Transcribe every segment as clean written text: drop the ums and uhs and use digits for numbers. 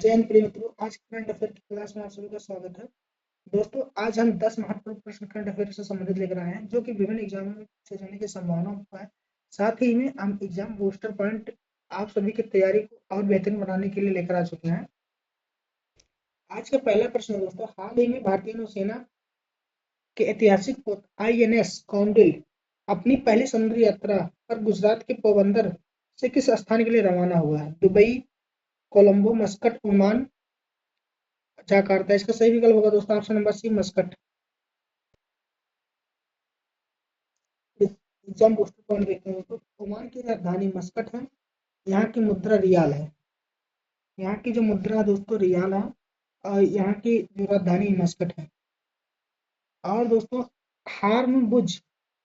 जय हिंद प्रिय मित्रों, आज करंट अफेयर की क्लास में आप सभी का स्वागत है। दोस्तों, आज हम 10 महत्वपूर्ण प्रश्न करंट अफेयर से संबंधित लेकर आए हैं, जो कि विभिन्न एग्जामों में पूछे जाने की संभावना है। साथ ही में हम एग्जाम बूस्टर पॉइंट आप सभी की तैयारी को और बेहतरीन बनाने के लिए लेकर आ चुके हैं। आज का पहला प्रश्न दोस्तों, हाल ही में भारतीय नौसेना के ऐतिहासिक पोत INS कॉन्डिल अपनी पहली समुद्री यात्रा पर गुजरात के पोरबंदर से किस स्थान के लिए रवाना हुआ है? Dubai, Colombo, Muscat, Oman, Jakarta. इसका सही विकल्प होगा दोस्तों option number C, Muscat. Exam booster point देखते हैं दोस्तों, ओमान की राजधानी मस्कट है। यहाँ की मुद्रा रियाल है। यहाँ की जो मुद्रा दोस्तों रियाल है और यहाँ की जो राजधानी मस्कट है। और दोस्तों, हार्मबुज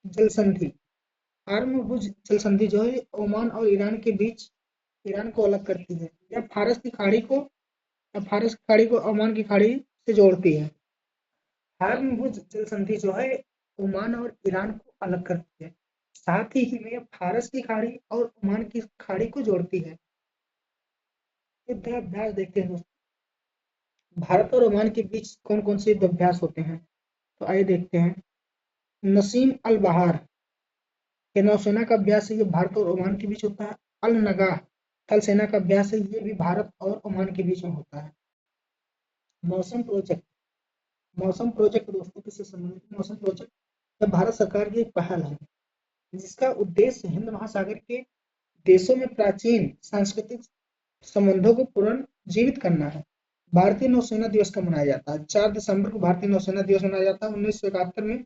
जल संधि हार्मबुज जल संधि जो है ओमान और ईरान के बीच ईरान को अलग करती है। यह फारस की खाड़ी को ओमान की खाड़ी से जोड़ती है। हार्मबुज जल संधि जो है ओमान और ईरान को अलग करती है, साथ ही में फारस की खाड़ी और ओमान की खाड़ी को जोड़ती है। युद्धाभ्यास देखते हैं दोस्तों, भारत और ओमान के बीच कौन कौन से युद्धाभ्यास होते हैं, तो आइए देखते हैं। नसीम अल बहार के नौसेना का अभ्यास है, ये भारत और ओमान के बीच होता है। अल नगाह थल सेना का अभ्यास है, ये भी भारत और ओमान के बीच में होता है। मौसम प्रोजेक्ट दोस्तों किससे संबंधित? मौसम प्रोजेक्ट यह भारत सरकार की एक पहल है, जिसका उद्देश्य हिंद महासागर के देशों में प्राचीन सांस्कृतिक संबंधों को पुनर्जीवित करना है। भारतीय नौसेना दिवस कब मनाया जाता है? 4 दिसंबर को भारतीय नौसेना दिवस मनाया जाता है। 1971 में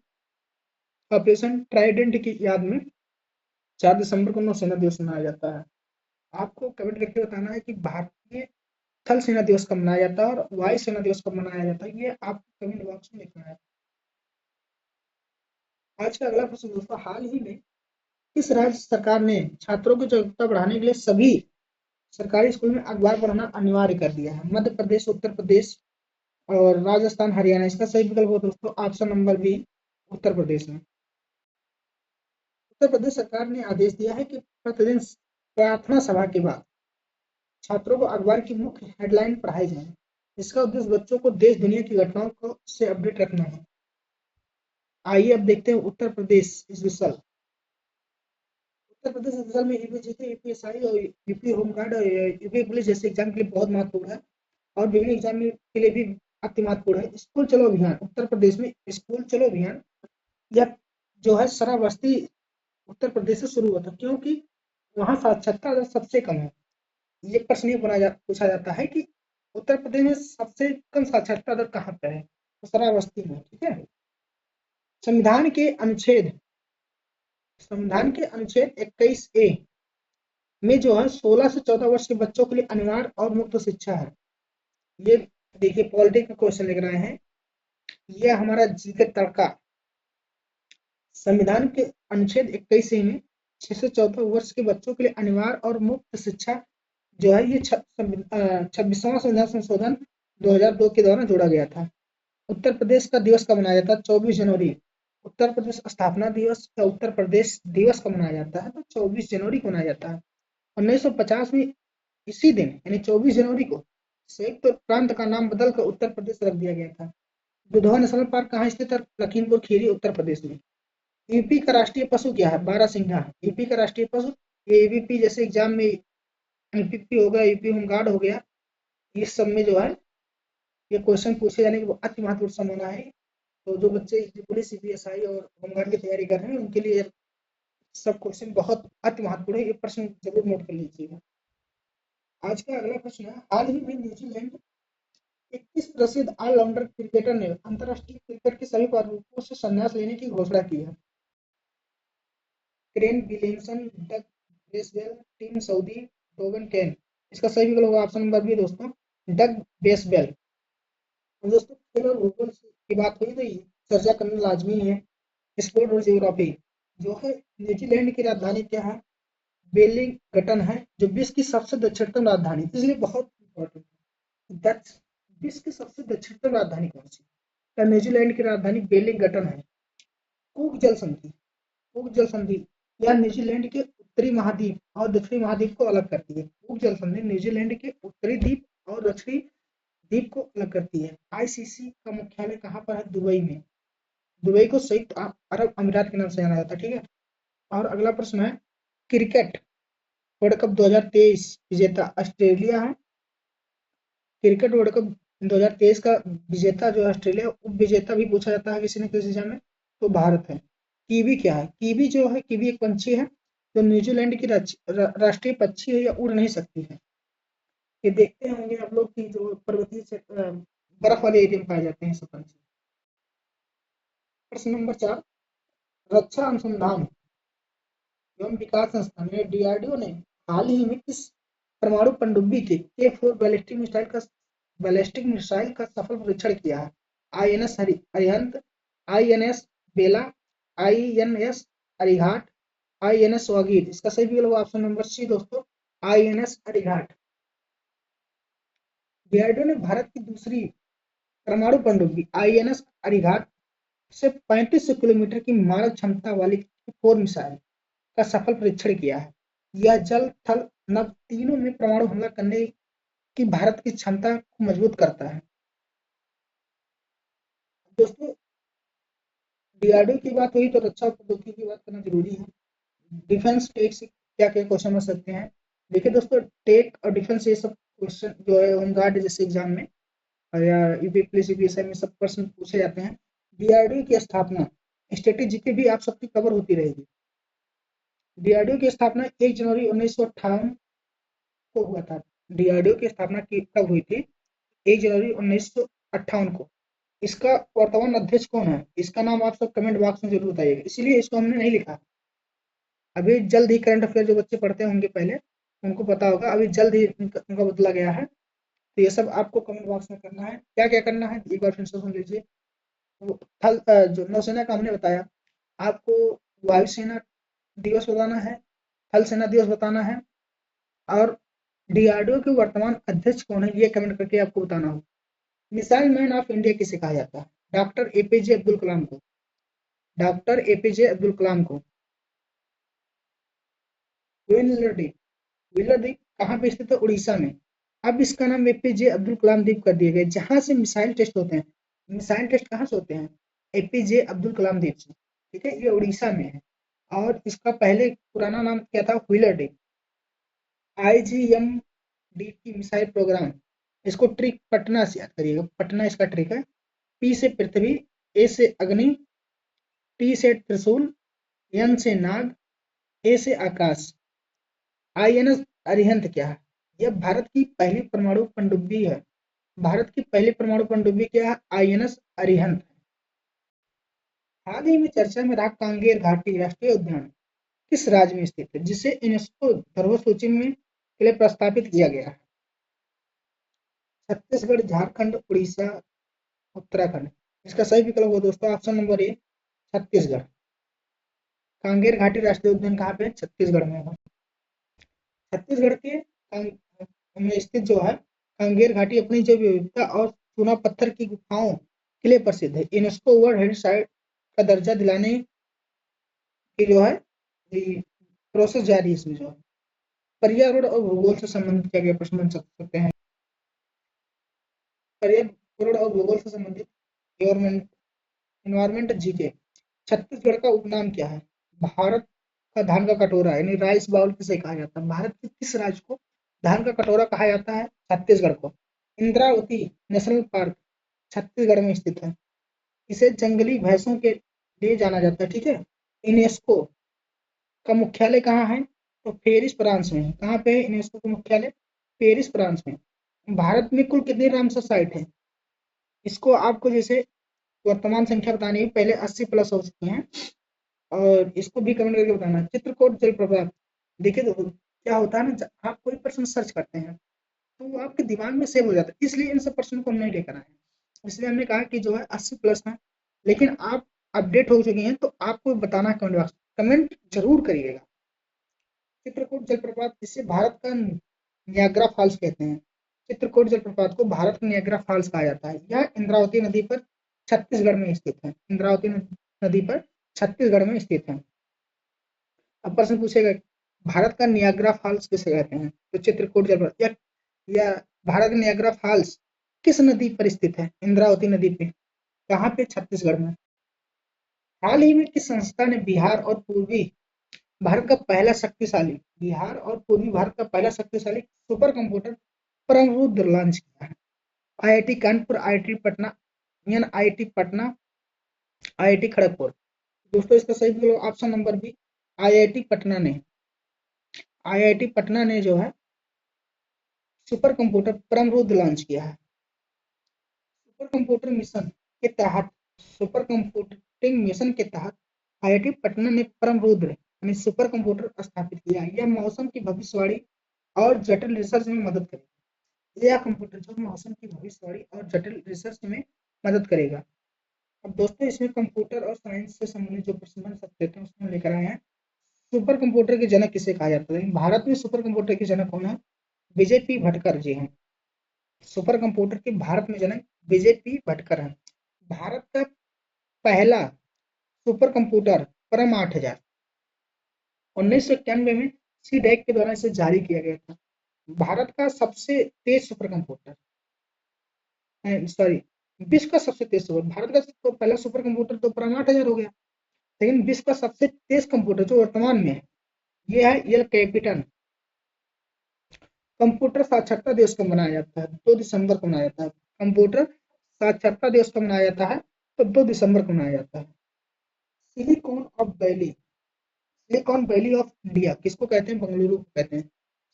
ऑपरेशन ट्राइडेंट की याद में 4 दिसंबर को नौसेना दिवस मनाया जाता है। आपको कमेंट करके बताना है कि भारतीय थल सेना दिवस कब मनाया जाता है और वायु सेना दिवस कब मनाया जाता है, ये आपको कमेंट बॉक्स में लिखना है। आज का अगला प्रश्न दोस्तों, हाल ही में किस राज्य सरकार ने छात्रों की जागरूकता बढ़ाने के लिए सभी सरकारी स्कूल में अखबार पढ़ना अनिवार्य कर दिया है? मध्य प्रदेश, उत्तर प्रदेश और राजस्थान, हरियाणा। इसका सही विकल्प हो दोस्तों option number B, Uttar Pradesh में। उत्तर प्रदेश सरकार ने आदेश दिया है कि प्रतिदिन प्रार्थना सभा के बाद छात्रों को अखबार की मुख्य हेडलाइन पढ़ाई जाए। इसका उद्देश्य बच्चों को देश दुनिया की घटनाओं को से अपडेट रखना है। आइए अब देखते हैं उत्तर प्रदेश इस विषय। उत्तर प्रदेश इस में यूपीएससी, यूपीएसआई और यूपी होमगार्ड और यूपी पुलिस जैसे एग्जाम के लिए बहुत महत्वपूर्ण है और विभिन्न एग्जाम के लिए भी अति महत्वपूर्ण है। स्कूल चलो अभियान, उत्तर प्रदेश में स्कूल चलो अभियान यह जो है श्रावस्ती उत्तर प्रदेश से शुरू हुआ था, क्योंकि वहाँ साक्षरता दर सबसे कम है। ये प्रश्न ये पूछा जाता है कि उत्तर प्रदेश में सबसे कम साक्षरता दर कहाँ पर है? तो श्रावस्ती में। ठीक है। संविधान के अनुच्छेद 21A में जो है 16 से 14 वर्ष के बच्चों के लिए अनिवार्य और मुफ्त शिक्षा है। ये देखिए पॉलिटिक्स का क्वेश्चन लेकर आए हैं, ये हमारा जीके तड़का। संविधान के अनुच्छेद 21A में 6 से 14 वर्ष के बच्चों के लिए अनिवार्य और मुफ्त शिक्षा जो है ये 26वां संविधान संशोधन 2002 के दौरान जोड़ा गया था। उत्तर प्रदेश का दिवस कब मनाया जाता है? 24 जनवरी। उत्तर प्रदेश स्थापना दिवस या उत्तर प्रदेश दिवस कब मनाया जाता है? तो 24 जनवरी को मनाया जाता है। 1950 में इसी दिन यानी 24 जनवरी को संयुक्त प्रांत का नाम बदलकर उत्तर प्रदेश रख दिया गया था। दुधवा नेशनल पार्क कहाँ स्थित है? लखीमपुर खीरी, उत्तर प्रदेश में। यूपी का राष्ट्रीय पशु क्या है? बारहसिंघा। यूपी का राष्ट्रीय पशु, ये यूपी जैसे एग्जाम में यूपी हो गया, यूपी होमगार्ड हो गया, इस सब में जो है ये क्वेश्चन पूछे जाने की अति महत्वपूर्ण संभावना है। तो जो बच्चे पुलिस, सीपीएसआई और होमगार्ड की तैयारी कर रहे हैं उनके लिए सब क्वेश्चन बहुत अति महत्वपूर्ण है। ये प्रश्न जरूर नोट कर लीजिएगा। आज का अगला प्रश्न है, हाल ही में न्यूजीलैंड के किस प्रसिद्ध ऑलराउंडर क्रिकेटर ने अंतरराष्ट्रीय क्रिकेट के सभी प्रारूपों से संन्यास लेने की घोषणा की है? केन विलियमसन, डग ब्रेसवेल, टिम साउदी, डोगन केन। इसका सही विकल्प होगा ऑप्शन नंबर बी दोस्तों, डग ब्रेसवेल। दोस्तों, खेल और भूगोल की बात हुई तो चर्चा करना लाजमी है। स्पोर्ट और जियोग्राफी जो है, न्यूजीलैंड की राजधानी क्या है? वेलिंगटन है, जो विश्व की सबसे दक्षिणतम राजधानी, इसलिए बहुत इंपॉर्टेंट। विश्व की सबसे दक्षिणतम राजधानी कौन सी? तो न्यूजीलैंड की राजधानी वेलिंगटन है। कुक जल संधि यह न्यूजीलैंड के उत्तरी महाद्वीप और दक्षिणी महाद्वीप को अलग करती है। कुक जल संधि न्यूजीलैंड के उत्तरी द्वीप और और दक्षिणी द्वीप को अलग करती है। आईसीसी का मुख्यालय कहाँ पर है? दुबई में। दुबई को संयुक्त अरब अमीरात के नाम से जाना जाता है, ठीक है। और अगला प्रश्न है, क्रिकेट वर्ल्ड कप 2023 विजेता ऑस्ट्रेलिया है। क्रिकेट वर्ल्ड कप 2023 का विजेता जो है ऑस्ट्रेलिया, उप विजेता भी पूछा जाता है किसी न किसी एग्जाम में, तो भारत है। कीवी क्या है? कीवी जो है, कीवी एक पंछी है जो न्यूजीलैंड की राष्ट्रीय पक्षी है, या उड़ नहीं सकती है। ये देखते होंगे आप लोग की जो पर्वतीय क्षेत्र बर्फ वाले एरिया में पाए जाते हैं सब पंछी। प्रश्न नंबर 4, रक्षा अनुसंधान एवं विकास संस्थान ने डीआरडीओ ने हाल ही में किस परमाणु पनडुब्बी के K4 बैलिस्टिक मिसाइल का सफल परीक्षण किया है? आईएनएस अरिहंत, आईएनएस बेला, आईएनएस अरिघाट, आईएनएस वागीर। इसका सही विकल्प ऑप्शन नंबर सी दोस्तों, आईएनएस अरिघाट। डीआरडीओ ने भारत की दूसरी परमाणु पनडुब्बी आईएनएस अरिघाट से 3500 किलोमीटर की मारक क्षमता वाली K4 मिसाइल का सफल परीक्षण किया है। यह जल, थल, नभ तीनों में परमाणु हमला करने की भारत की क्षमता को मजबूत करता है। दोस्तों, डीआरडीओ की बात हुई तो रक्षा प्रौद्योगिकी की बात करना जरूरी है। डिफेंस टेक से क्या क्या क्वेश्चन बन सकते हैं? देखिए दोस्तों, टेक और डिफेंस ये सब क्वेश्चन जो है होमगार्ड जैसे एग्जाम में या यूपी पुलिस यूपीएसआई में सब प्रश्न पूछे जाते हैं। डीआरडीओ की स्थापना स्ट्रेटेजी की भी आप सबकी कवर होती रहेगी। डीआरडीओ की स्थापना 1 जनवरी 1958 को हुआ था। डीआरडीओ की स्थापना कब हुई थी? 1 जनवरी 1958 को। इसका वर्तमान अध्यक्ष कौन है? इसका नाम आप सब कमेंट बॉक्स में जरूर बताइएगा, इसीलिए इसको हमने नहीं लिखा। अभी जल्द ही करंट अफेयर जो बच्चे पढ़ते होंगे पहले उनको पता होगा, अभी जल्द ही उनका बदला गया है। तो ये सब आपको कमेंट बॉक्स में करना है। क्या क्या करना है एक बार फिर से सुन लीजिए। थल जो नौसेना का हमने बताया, आपको वायुसेना दिवस बताना है, थल सेना दिवस बताना है, और डीआरडीओ के वर्तमान अध्यक्ष कौन है ये कमेंट करके आपको बताना होगा। मिसाइल मैन ऑफ इंडिया किसे कहा जाता है? डॉक्टर एपीजे अब्दुल कलाम को। डॉक्टर एपीजे अब्दुल कलाम को। व्हीलर द्वीप, व्हीलर द्वीप कहाँ पे स्थित है? उड़ीसा में। अब इसका नाम एपीजे अब्दुल कलाम द्वीप कर दिया गया, जहां से मिसाइल टेस्ट होते हैं। मिसाइल टेस्ट कहाँ से होते हैं? एपीजे अब्दुल कलाम द्वीप से, ठीक है। ये उड़ीसा में है। और इसका पहले पुराना नाम क्या था? व्हीलर द्वीप। IGMDT मिसाइल प्रोग्राम, इसको ट्रिक पटना से याद करिएगा, पटना इसका ट्रिक है। पी से पृथ्वी, ए से अग्नि, टी से त्रिशूल, एन से नाग, ए से आकाश। आईएनएस अरिहंत क्या है? यह भारत की पहली परमाणु पनडुब्बी है। भारत की पहली परमाणु पनडुब्बी क्या है? आईएनएस अरिहंत। हाल ही में चर्चा में रहा कांगेर घाटी राष्ट्रीय उद्यान किस राज्य में स्थित है, जिसे यूनेस्को धरोहर सूची में के लिए प्रस्तावित किया गया है? छत्तीसगढ़, झारखंड, उड़ीसा, उत्तराखंड। इसका सही विकल्प होगा दोस्तों option number A, Chhattisgarh. Kanger घाटी राष्ट्रीय उद्यान कहाँ पे है? छत्तीसगढ़ में है। छत्तीसगढ़ के में स्थित जो है कांगेर घाटी अपनी जैव विविधता और चूना पत्थर की गुफाओं के लिए प्रसिद्ध है। यूनेस्को वर्ल्ड हेरिटेज साइट का दर्जा दिलाने की जो है प्रोसेस जारी है इसमें जो है। पर्यावरण और भूगोल से संबंधित क्या क्या प्रश्न बन सकते हैं? पर्यावरण और भूगोल से संबंधित गवर्नमेंट इन्वायरमेंट जीके। छत्तीसगढ़ का उपनाम क्या है? भारत का धान का कटोरा यानी राइस बाउल किसे कहा जाता है? भारत के किस राज्य को धान का कटोरा कहा जाता है? छत्तीसगढ़ को। इंद्रावती नेशनल पार्क छत्तीसगढ़ में स्थित है। इसे जंगली भैंसों के लिए जाना जाता है, ठीक है। यूनेस्को का मुख्यालय कहाँ है? तो पेरिस फ्रांस में। कहाँ पे है यूनेस्को का मुख्यालय? पेरिस फ्रांस में। भारत में कुल कितनी रामसर साइट है? इसको आपको जैसे वर्तमान संख्या बतानी है, पहले 80 प्लस हो चुकी हैं, और इसको भी कमेंट करके बताना। चित्रकूट जलप्रपात, देखिए तो क्या होता है ना, आप कोई प्रश्न सर्च करते हैं तो वो आपके दिमाग में सेव हो जाता है, इसलिए इन सब प्रश्नों को हम नहीं लेकर आए। इसलिए हमने कहा कि जो है 80 प्लस है, लेकिन आप अपडेट हो चुके हैं तो आपको बताना कमेंट बॉक्स, कमेंट जरूर करिएगा। चित्रकूट जलप्रपात जिसे भारत का नियाग्रा फॉल्स कहते हैं। चित्रकूट जलप्रपात को भारत का नियाग्रा फॉल्स कहा जाता है। यह इंद्रावती नदी पर छत्तीसगढ़ में स्थित है। इंद्रावती नदी पर छत्तीसगढ़ में स्थित है। अब प्रश्न पूछेगा भारत का नियाग्रा फॉल्स किसे कहते हैं? तो चित्रकूट जलप्रपात या भारत में नियाग्रा फॉल्स किस नदी पर स्थित है? इंद्रावती नदी पे। कहाँ पे? छत्तीसगढ़ में। हाल ही में किस संस्था ने बिहार और पूर्वी भारत का पहला शक्तिशाली बिहार और पूर्वी भारत का पहला शक्तिशाली सुपर कंप्यूटर परमरूद्र लॉन्च किया है? IIT Kanpur, IIT Patna, IIT Patna, IIT Kharagpur. दोस्तों इसका सही बोलो option number B, IIT Patna ने। आईआईटी पटना ने जो है सुपर कंप्यूटर परमरूद्र लॉन्च किया है। सुपर कंप्यूटर मिशन के तहत सुपर कंप्यूटिंग मिशन के तहत आईआईटी पटना ने परमरूद्र यानी सुपर कंप्यूटर स्थापित किया। यह मौसम की भविष्यवाणी और जटिल रिसर्च में मदद करेगा। यह कंप्यूटर जो मौसम की भविष्यवाणी और जटिल रिसर्च में मदद करेगा। अब दोस्तों इसमें कंप्यूटर और साइंस से संबंधित जो प्रश्न बन सकते थे उसमें लेकर आए हैं। सुपर कंप्यूटर के जनक किसे कहा जाता है? भारत में सुपर कंप्यूटर के जनक कौन है? विजय पी भटकर जी हैं। सुपर कंप्यूटर के भारत में जनक विजय पी भटकर हैं। भारत का पहला सुपर कंप्यूटर परम 8000 1991 में सी डैक के द्वारा इसे जारी किया गया था। भारत का सबसे तेज सुपर कंप्यूटर सॉरी विश्व का सबसे तेज सुपर भारत का तो पहला सुपर कंप्यूटर तो परम 8000 हो गया, लेकिन विश्व का सबसे तेज कंप्यूटर जो वर्तमान में है ये है एल कैपिटन। कंप्यूटर साक्षरता दिवस को मनाया जाता है 2 दिसंबर को मनाया जाता है। कंप्यूटर साक्षरता दिवस को मनाया जाता है तो 2 दिसंबर को मनाया जाता है। Silicon of valley silicon valley of India किसको कहते हैं? बेंगलुरु को कहते हैं।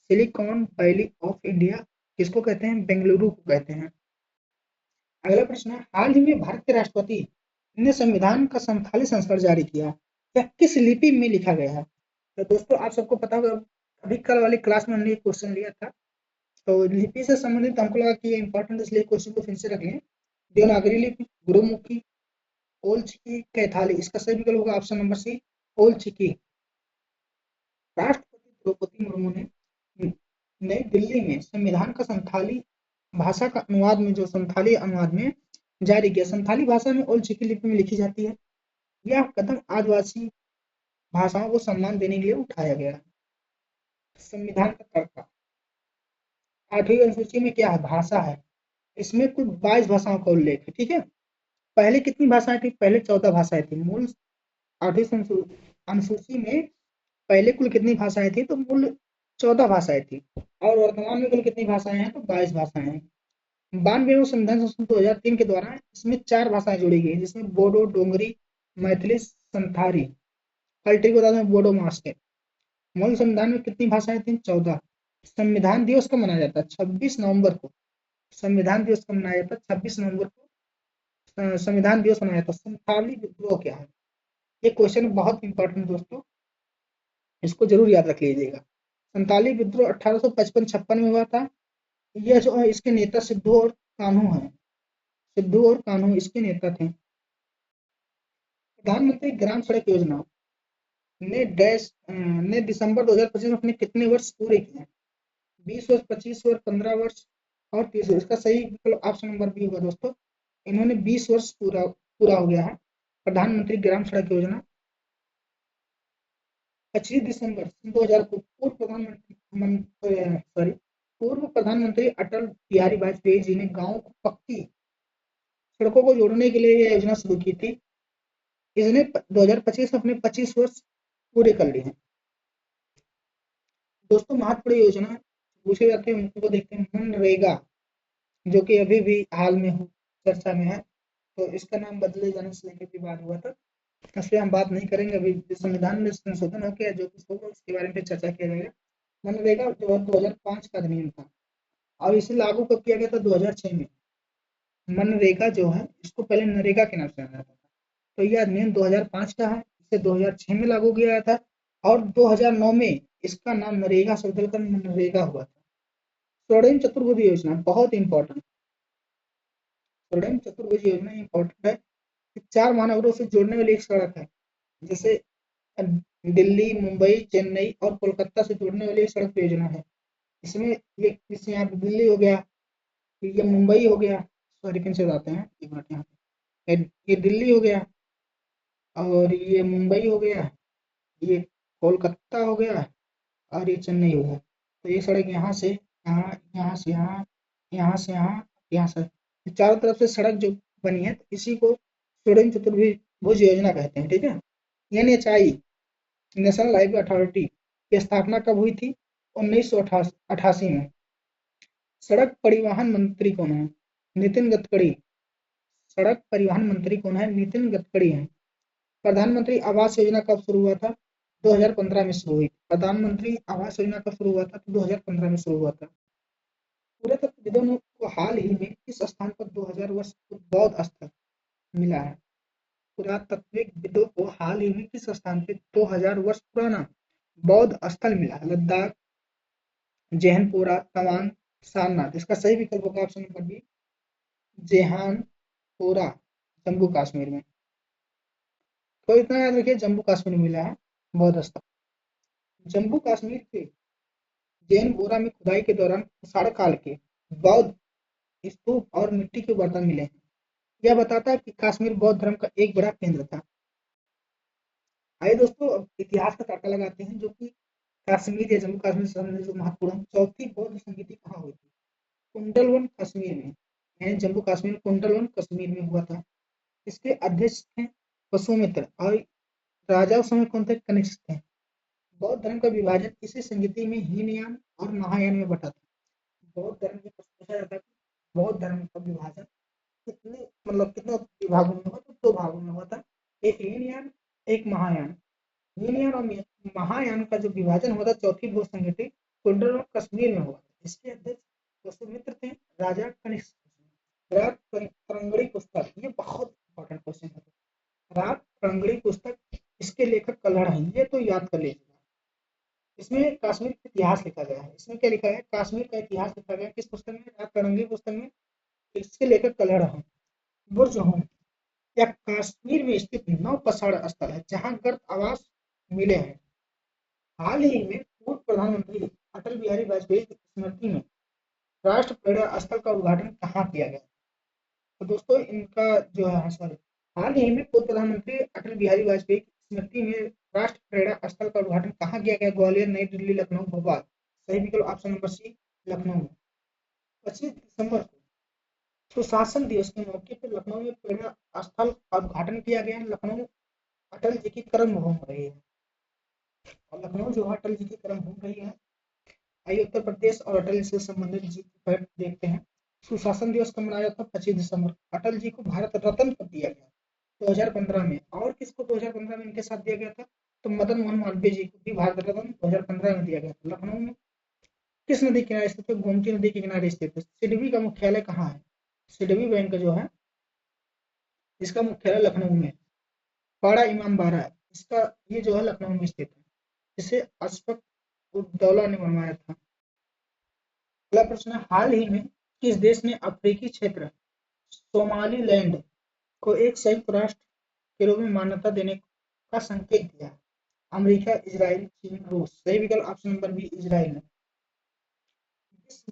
सिलिकॉन वैली ऑफ इंडिया किसको कहते हैं? बेंगलुरु को कहते हैं। अगला प्रश्न है, हाल ही में भारत के राष्ट्रपति ने संविधान का संथाली संस्करण जारी किया। यह किस लिपि में लिखा गया है? तो दोस्तों आप सबको पता होगा, अभी कल वाली क्लास में हमने क्वेश्चन लिया था, तो लिपि से संबंधित हमको लगा कि ये इंपॉर्टेंट, इसलिए क्वेश्चन को फिर से रख लें। देवनागरी लिपि, गुरुमुखी, ओल चिकी, कैथाली। इसका सही विकल्प होगा ऑप्शन नंबर सी, ओल चिकी। राष्ट्रपति द्रौपदी मुर्मू ने नई दिल्ली में संविधान का संथाली भाषा का अनुवाद में जो संथाली अनुवाद में जारी किया। संथाली भाषा में ओल चिकी लिपि में लिखी जाती है। यह कदम आदिवासी भाषाओं को सम्मान देने के लिए उठाया गया। संविधान का तड़का 8वीं अनुसूची में क्या है? भाषा है। इसमें कुल 22 भाषाओं का उल्लेख है। ठीक है, पहले कितनी भाषाएं थी? पहले 14 भाषाएं थी। मूल 8वीं अनुसूची में पहले कुल कितनी भाषाएं थी? तो मूल 14 भाषाएं थी और वर्तमान में कुल कितनी भाषाएं हैं? तो 22 भाषाएं हैं। 92वें संविधान संशोधन 2003 के द्वारा इसमें 4 भाषाएं जोड़ी गई, जिसमें बोडो, डोगरी, मैथिली, संथाली। अल्टी को बता दें बोडो मास है। मूल संविधान में कितनी भाषाएं थी? 14। संविधान दिवस कब मनाया जाता है? 26 नवंबर को। संविधान दिवस कब मनाया जाता है? 26 नवंबर को संविधान दिवस मनाया जाता है। संथाली विद्रोह क्या है? ये क्वेश्चन बहुत इंपॉर्टेंट दोस्तों, इसको जरूर याद रख लीजिएगा। संथाली विद्रोह 1855-56 में हुआ था। यह जो है इसके नेता सिद्धू और कान्हू हैं। सिद्धू और कान्हू इसके नेता थे। प्रधानमंत्री ग्राम सड़क योजना ने दिसंबर 2025 में अपने कितने वर्ष पूरे किए? 20 वर्ष, 25 वर्ष, 15 वर्ष और 30 वर्ष। इसका सही विकल्प ऑप्शन नंबर बी होगा दोस्तों। इन्होंने 20 वर्ष पूरा हो गया है। प्रधानमंत्री ग्राम सड़क योजना 25 दिसंबर 2000 को पूर्व प्रधानमंत्री अटल बिहारी वाजपेयी जी ने गांव को पक्की सड़कों को जोड़ने के लिए यह योजना शुरू की थी। इसने 2025 में अपने 25 वर्ष पूरे कर लिए हैं। दोस्तों महत्वपूर्ण योजना पूछे जाते हैं उनको देखते हैं। मनरेगा जो कि अभी भी हाल में चर्चा में है, तो इसका नाम बदले जाने से लेकर विवाद हुआ था, इसलिए हम बात नहीं करेंगे। अभी संविधान में संशोधन हो गया, जो कुछ होगा उसके बारे में चर्चा किया जाएगा। मनरेगा जो 2005 का अधिनियम था और इसे लागू कब किया गया था? 2006 में। मनरेगा जो है इसको पहले नरेगा के नाम से जाना जाता था, तो यह अधिनियम 2005 का है। इसे 2006 में लागू किया गया था और 2009 में इसका नाम नरेगा से बदलकर मनरेगा हुआ था। स्वर्णिम चतुर्भुज योजना बहुत इंपॉर्टेंट। स्वर्णिम चतुर्भुज योजना इंपॉर्टेंट है। 4 महानगरों से जोड़ने वाली एक सड़क है, जैसे दिल्ली, मुंबई, चेन्नई और कोलकाता से जोड़ने वाली एक सड़क योजना है। इसमें ये जैसे यहाँ पे दिल्ली हो गया, ये मुंबई हो गया, सॉरी फिर से बताते हैं एक मिनट। यहाँ पे ये दिल्ली हो गया और ये मुंबई हो गया, ये कोलकाता हो गया और ये चेन्नई हो गया। तो ये सड़क यहाँ से यहाँ, यहाँ से यहाँ यहाँ से यहाँ, यहाँ से चारों तरफ से सड़क जो बनी है, तो इसी को सुड़ंग चतुर्भुज योजना कहते हैं। ठीक है। NHI, नेशनल हाईवे अथॉरिटी की स्थापना कब हुई थी? 1988 में। सड़क परिवहन मंत्री कौन है? नितिन गडकरी। सड़क परिवहन मंत्री कौन है? नितिन गडकरी है। प्रधानमंत्री आवास योजना कब शुरू हुआ था? 2015 में शुरू हुई। प्रधानमंत्री आवास योजना कब शुरू हुआ था? तो 2015 में शुरू हुआ था। पुरातत्वविदों को हाल ही में किस स्थान पर 2000 वर्ष बौद्ध स्थल मिला है? पुरातत्वविदों को हाल ही में किस स्थान पे 2000 वर्ष पुराना बौद्ध स्थल मिला? लद्दाख, जैनपुरा, तवांग, सारनाथ। इसका सही विकल्प होगा option number B, Jehanpura, Jammu Kashmir में। तो इतना याद रखिए, जम्मू कश्मीर में मिला है बौद्ध स्थल। जम्मू कश्मीर के जैनपुरा में खुदाई के दौरान कुषाण काल के बौद्ध स्तूप और मिट्टी के बर्तन मिले हैं। यह बताता है कि कश्मीर बौद्ध धर्म का एक बड़ा केंद्र था। आइए दोस्तों, अब इतिहास का तड़का लगाते हैं, जो कि कश्मीर या जम्मू कश्मीर से संबंधित जो महत्वपूर्ण चौथी बौद्ध संगीति कहाँ हुई थी? कुंडलवन कश्मीर में, यानी जम्मू कश्मीर कुंडलवन कश्मीर में हुआ था। इसके अध्यक्ष थे वसुमित्र और राजा उस समय कौन थे? कनिष्क थे। बौद्ध धर्म का विभाजन इसी संगीति में हीनयान और महायान में बटा था। बौद्ध धर्म में पूछा जाता है कि बौद्ध धर्म का विभाजन कितने कितने विभागों में हुआ? तो 2 भागों में हुआ था, एक हीनयान, एक महायान। हीनयान और महायान का जो विभाजन हुआ था चौथी बौद्ध संगीति कुंडल कश्मीर में हुआ था। इसके अध्यक्ष वसुमित्र थे, राजा कनिष्क। राग तरंगड़ी पुस्तक, ये बहुत इंपॉर्टेंट क्वेश्चन है। राग तरंगड़ी पुस्तक, इसके लेखक कल्हड़ हैं, ये तो याद कर लीजिएगा। इसमें कश्मीर का इतिहास लिखा गया है। इसमें क्या लिखा है? कश्मीर का इतिहास लिखा गया है। किस पुस्तक में? राग तरंगी पुस्तक में। इसके लेखक कल्हड़ हैं। बुर्ज होम, यह कश्मीर में स्थित नौपसाड़ स्थल है जहाँ गर्म आवास मिले हैं। हाल ही में पूर्व प्रधानमंत्री अटल बिहारी वाजपेयी की स्मृति में राष्ट्र प्रेरणा स्थल का उद्घाटन कहाँ किया गया? तो दोस्तों इनका जो है सॉरी, हाल ही में पूर्व प्रधानमंत्री अटल बिहारी वाजपेयी की स्मृति में राष्ट्र प्रेरणा स्थल का उद्घाटन कहाँ किया गया? ग्वालियर, नई दिल्ली, लखनऊ, भोपाल। सही विकल्प ऑप्शन नंबर सी, लखनऊ में। 25 दिसंबर को सुशासन दिवस के मौके पर लखनऊ में प्रेरणा स्थल का उद्घाटन किया गया। लखनऊ अटल जी की कर्मभूमि रही है, और लखनऊ जो है अटल जी की कर्मभूमि रही है। आइए उत्तर प्रदेश और अटल जी से संबंधित जी फैक्ट देखते हैं। सुशासन दिवस कब मनाया जाता है? 25 दिसंबर। अटल जी को भारत रत्न कब दिया गया? 2015 में। और किसको 2015 में इनके साथ दिया गया था? तो मदन मोहन मालवीय जी को भी भारत रत्न 2015 में दिया गया था। लखनऊ में किस नदी किनारे स्थित है? गोमती नदी के किनारे स्थित है। सिडबी का मुख्यालय कहाँ है? सिडबी बैंक जो है इसका मुख्यालय लखनऊ में। पाड़ा इमामबाड़ा, इसका ये जो है लखनऊ में स्थित है। इसे अशफाक उद्दौला ने बनवाया था। अगला प्रश्न है, हाल ही में किस देश ने अफ्रीकी क्षेत्र सोमालीलैंड को एक संयुक्त राष्ट्र के रूप में मान्यता देने का संकेत दिया? अमेरिका, इजराइल, चीन, रूस। सही विकल्प ऑप्शन नंबर बी, इजराइल है।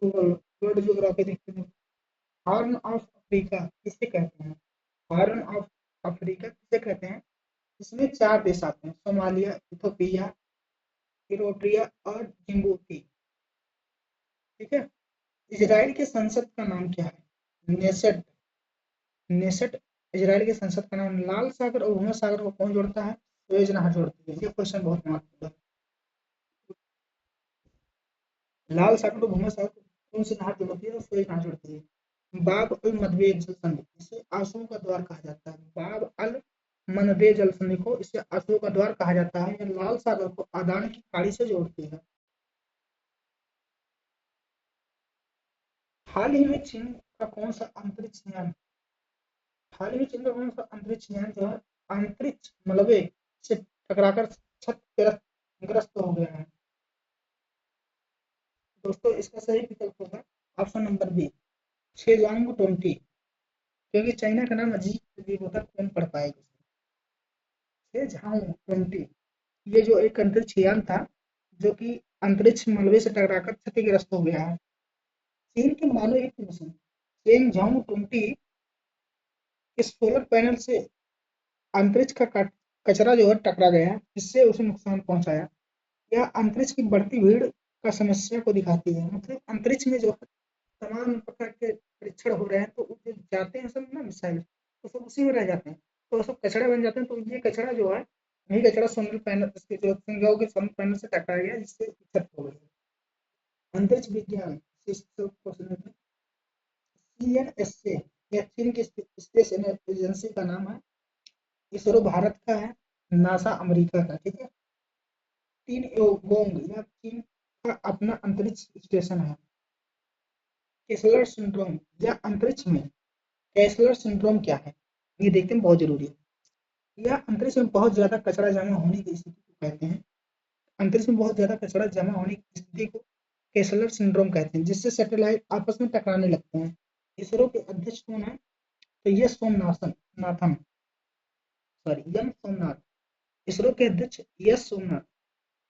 वर्ल्ड ज्योग्राफी देखते हैं। हॉर्न ऑफ अफ्रीका किसे कहते हैं? हॉर्न ऑफ अफ्रीका किसे कहते हैं? इसमें 4 देश आते हैं, सोमालिया, इथोपिया, इरिट्रिया और जिम्बूटी। ठीक है। इजराइल के संसद का नाम क्या है? नेसेट। नेसेट इजराइल के संसद का नाम। लाल सागर और भूमध्य सागर को कौन जोड़ता है? सुएज नहर जोड़ती है। ये क्वेश्चन बहुत महत्वपूर्ण है। लाल सागर और भूमध्य सागर को कौन सी नहर जोड़ती है? तो सुएज नहर जोड़ती है। बाब अल मंदब जल संधि, इसे आंसुओं का द्वार कहा जाता है। बाब अल मंदब जल संधि को इसे आंसुओं का द्वार कहा जाता है। यह लाल सागर को अदान की खाड़ी से जोड़ती है। हाल ही में चीन का कौन सा अंतरिक्ष यान हाल ही में चीन का कौन सा अंतरिक्ष यान जो है अंतरिक्ष मलबे से टकराकर क्षतिग्रस्त हो गया है? दोस्तों इसका सही विकल्प होगा ऑप्शन नंबर बी, छेजांग 20। क्योंकि चाइना का नाम अजीब होता है, कौन पढ़ पाएगा? छेजांग 20, ये जो एक अंतरिक्ष यान था जो कि अंतरिक्ष मलबे से टकराकर क्षतिग्रस्त हो गया है। चीन के मानव युक्त मिशन चेंगझांग 20 के सोलर पैनल से अंतरिक्ष का कचरा जो है टकरा गया, जिससे उसे नुकसान पहुंचाया। यह अंतरिक्ष की बढ़ती भीड़ का समस्या को दिखाती है। मतलब अंतरिक्ष में जो तमाम प्रकार के परीक्षण हो रहे हैं, तो जो जाते हैं सब ना मिसाइल, तो सब उसी में रह जाते हैं, तो सब कचरा बन जाते हैं। तो ये कचरा जो है, यही कचरा सोलर पैनल, इसके जो संज्ञाओं के सोलर पैनल से टकरा गया, जिससे दिक्कत हो गई। अंतरिक्ष विज्ञान CNSA, यह चीन की स्पेस एजेंसी का नाम है। इसरो भारत का है, नासा अमेरिका का, ठीक है। तीन योगोंग, यह चीन का अपना अंतरिक्ष स्टेशन है। केसलर सिंड्रोम, या अंतरिक्ष में केसलर सिंड्रोम क्या है, ये देखते हैं, बहुत जरूरी है। यह अंतरिक्ष में बहुत ज्यादा कचरा जमा होने की स्थिति को कहते हैं। अंतरिक्ष में बहुत ज्यादा कचरा जमा होने की स्थिति को केसलर सिंड्रोम कहते हैं, जिससे सैटेलाइट आपस में टकराने लगते हैं। इसरो के अध्यक्ष कौन है, तो ये सोमनाथन नाथन सॉरी एम सोमनाथ, इसरो के अध्यक्ष S Somnath.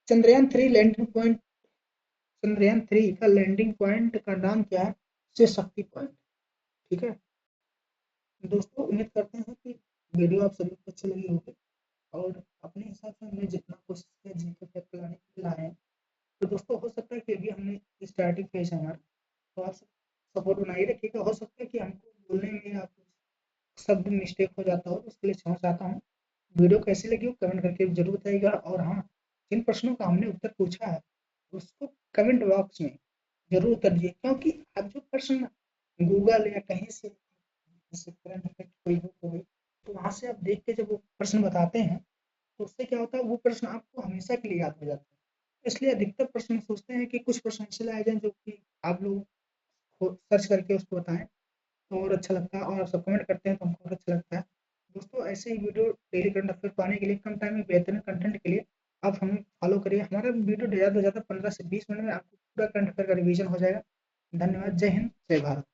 Chandrayaan 3 landing point, Chandrayaan 3 का लैंडिंग पॉइंट का नाम क्या है, शिव शक्ति पॉइंट, ठीक है। दोस्तों उम्मीद करते हैं कि वीडियो आप सभी को अच्छी लगी होगी, और अपने हिसाब से हमने जितना कोशिश किया जीके फैक्ट लाने के लिए लाए हैं। तो दोस्तों हो सकता है कि अभी हमने स्टार्टिंग फेज है हमारा, तो आप सपोर्ट बनाए रखिएगा। हो सकता है कि हमको बोलने में या कुछ शब्द मिस्टेक हो जाता हो, तो उसके लिए क्षमा चाहता हूँ। वीडियो कैसी लगी हो कमेंट करके जरूर बताइएगा, और हाँ, जिन प्रश्नों का हमने उत्तर पूछा है उसको कमेंट बॉक्स में जरूर कर दीजिए, क्योंकि अब जो प्रश्न गूगल या कहीं से, जैसे करंट अफेयर कोई बुक हो गई, तो वहाँ से आप देख के जब वो प्रश्न बताते हैं, तो उससे क्या होता है, वो प्रश्न आपको हमेशा के लिए याद हो जाता है। इसलिए अधिकतर प्रश्न सोचते हैं कि कुछ प्रश्न ऐसे लाए जाएं जो कि आप लोग सर्च करके उसको बताएं, तो और अच्छा लगता है, और सब कमेंट करते हैं तो हमको और अच्छा लगता है। दोस्तों ऐसे ही वीडियो डेली करंट अफेयर पाने के लिए, कम टाइम में बेहतरीन कंटेंट के लिए आप हमें फॉलो करिए। हमारा वीडियो ज़्यादा से ज़्यादा 15 से 20 मिनट में आपको पूरा करंट अफेयर का रिवीजन हो जाएगा। धन्यवाद। जय हिंद, जय भारत।